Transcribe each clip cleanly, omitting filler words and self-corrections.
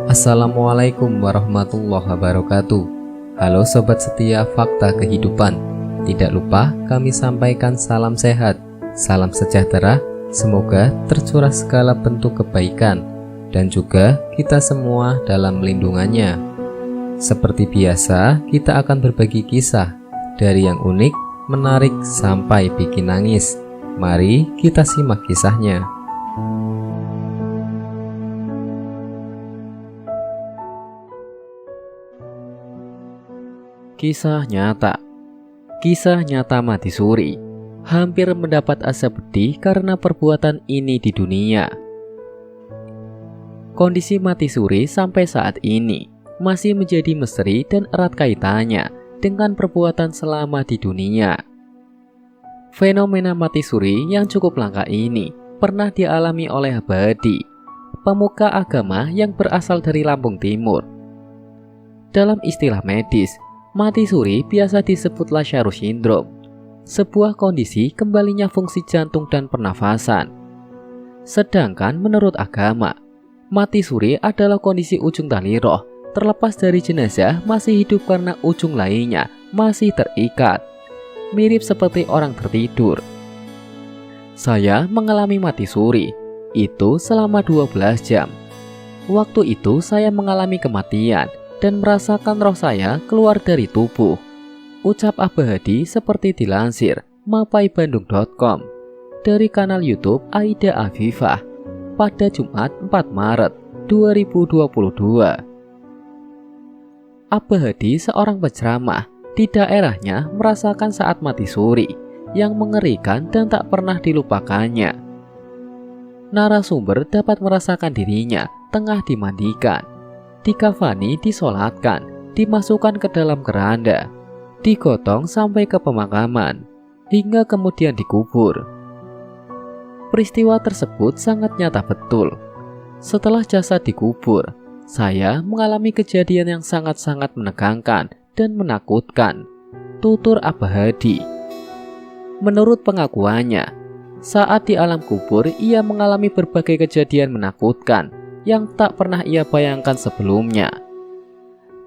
Assalamualaikum warahmatullahi wabarakatuh. Halo sobat setia Fakta Kehidupan. Tidak lupa kami sampaikan salam sehat, salam sejahtera. Semoga tercurah segala bentuk kebaikan dan juga kita semua dalam lindungannya. Seperti biasa, kita akan berbagi kisah dari yang unik, menarik sampai bikin nangis. Mari kita simak kisahnya. Kisah nyata. Kisah nyata mati suri. Hampir mendapat asap pedih karena perbuatan ini di dunia. Kondisi mati suri sampai saat ini masih menjadi misteri dan erat kaitannya dengan perbuatan selama di dunia. Fenomena mati suri yang cukup langka ini pernah dialami oleh Abah Hadi, pemuka agama yang berasal dari Lampung Timur. Dalam istilah medis, mati suri biasa disebut Lascaris syndrome, sebuah kondisi kembalinya fungsi jantung dan pernafasan. Sedangkan menurut agama, mati suri adalah kondisi ujung tali roh terlepas dari jenazah masih hidup karena ujung lainnya masih terikat, mirip seperti orang tertidur. Saya mengalami mati suri, itu selama 12 jam. Waktu itu saya mengalami kematian dan merasakan roh saya keluar dari tubuh. Ucap Abah Hadi seperti dilansir mapaibandung.com dari kanal YouTube Aida Afifah pada Jumat 4 Maret 2022. Abah Hadi seorang penceramah di daerahnya merasakan saat mati suri yang mengerikan dan tak pernah dilupakannya. Narasumber dapat merasakan dirinya tengah dimandikan, dikafani, disolatkan, dimasukkan ke dalam keranda, digotong sampai ke pemakaman, hingga kemudian dikubur. Peristiwa tersebut sangat nyata betul. Setelah jasad dikubur, saya mengalami kejadian yang sangat-sangat menegangkan dan menakutkan, tutur Abah Hadi. Menurut pengakuannya, saat di alam kubur ia mengalami berbagai kejadian menakutkan yang tak pernah ia bayangkan sebelumnya.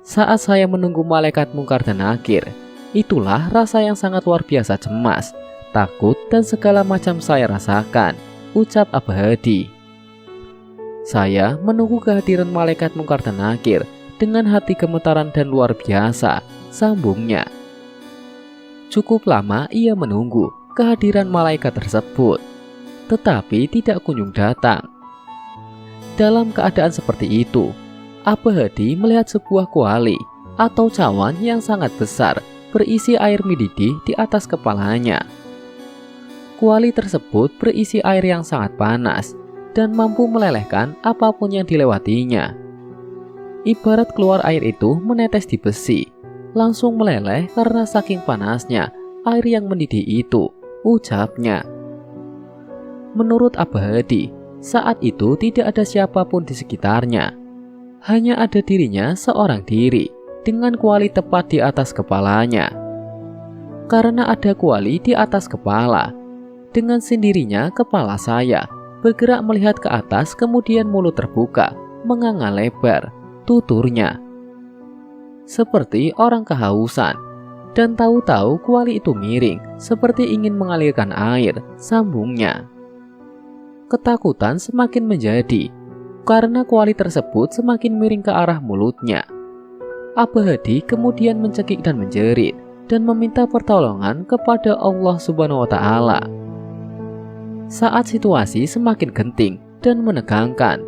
Saat saya menunggu malaikat mungkar dan nakir, itulah rasa yang sangat luar biasa cemas, takut dan segala macam saya rasakan, ucap Abah Hadi. Saya menunggu kehadiran malaikat mungkar dan nakir dengan hati gemetaran dan luar biasa, sambungnya. Cukup lama ia menunggu kehadiran malaikat tersebut, tetapi tidak kunjung datang. Dalam keadaan seperti itu, Abah Hadi melihat sebuah kuali atau cawan yang sangat besar berisi air mendidih di atas kepalanya. Kuali tersebut berisi air yang sangat panas dan mampu melelehkan apapun yang dilewatinya. Ibarat keluar air itu menetes di besi, langsung meleleh karena saking panasnya air yang mendidih itu, ucapnya. Menurut Abah Hadi, saat itu tidak ada siapapun di sekitarnya. Hanya ada dirinya seorang diri dengan kuali tepat di atas kepalanya. Karena ada kuali di atas kepala, dengan sendirinya kepala saya bergerak melihat ke atas, kemudian mulut terbuka, menganga lebar, tuturnya. Seperti orang kehausan, dan tahu-tahu kuali itu miring, seperti ingin mengalirkan air, sambungnya. Ketakutan semakin menjadi, karena kuali tersebut semakin miring ke arah mulutnya. Abah Hadi kemudian mencekik dan menjerit, dan meminta pertolongan kepada Allah Subhanahu wa Ta'ala. Saat situasi semakin genting dan menegangkan,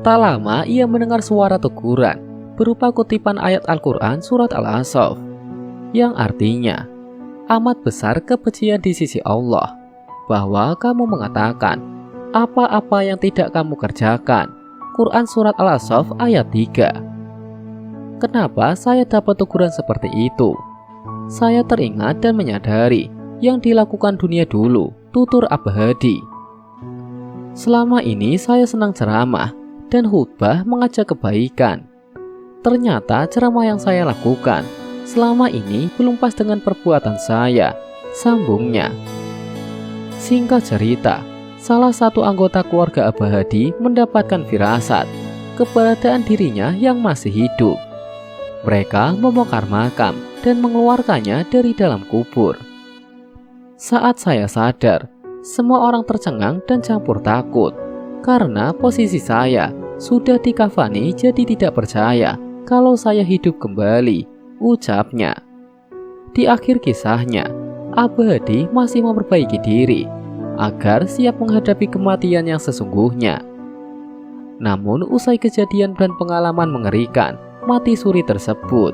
tak lama ia mendengar suara teguran berupa kutipan ayat Al-Quran surat Al-Ahzab, yang artinya, amat besar kebencian di sisi Allah, bahwa kamu mengatakan apa-apa yang tidak kamu kerjakan. Quran surat Al-Ahzab ayat 3. Kenapa saya dapat teguran seperti itu? Saya teringat dan menyadari yang dilakukan dunia dulu, tutur Abah Hadi. Selama ini saya senang ceramah dan khutbah mengajak kebaikan. Ternyata ceramah yang saya lakukan selama ini belum pas dengan perbuatan saya, sambungnya. Singkat cerita, salah satu anggota keluarga Abah Hadi mendapatkan firasat keberadaan dirinya yang masih hidup. Mereka membongkar makam dan mengeluarkannya dari dalam kubur. Saat saya sadar, semua orang tercengang dan campur takut karena posisi saya sudah dikafani jadi tidak percaya kalau saya hidup kembali, ucapnya. Di akhir kisahnya, Abadi masih memperbaiki diri agar siap menghadapi kematian yang sesungguhnya. Namun usai kejadian dan pengalaman mengerikan mati suri tersebut,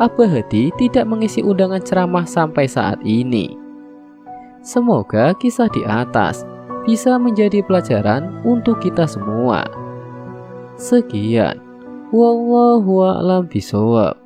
Abadi tidak mengisi undangan ceramah sampai saat ini. Semoga kisah di atas bisa menjadi pelajaran untuk kita semua. Sekian, wallahu a'lam bishawab.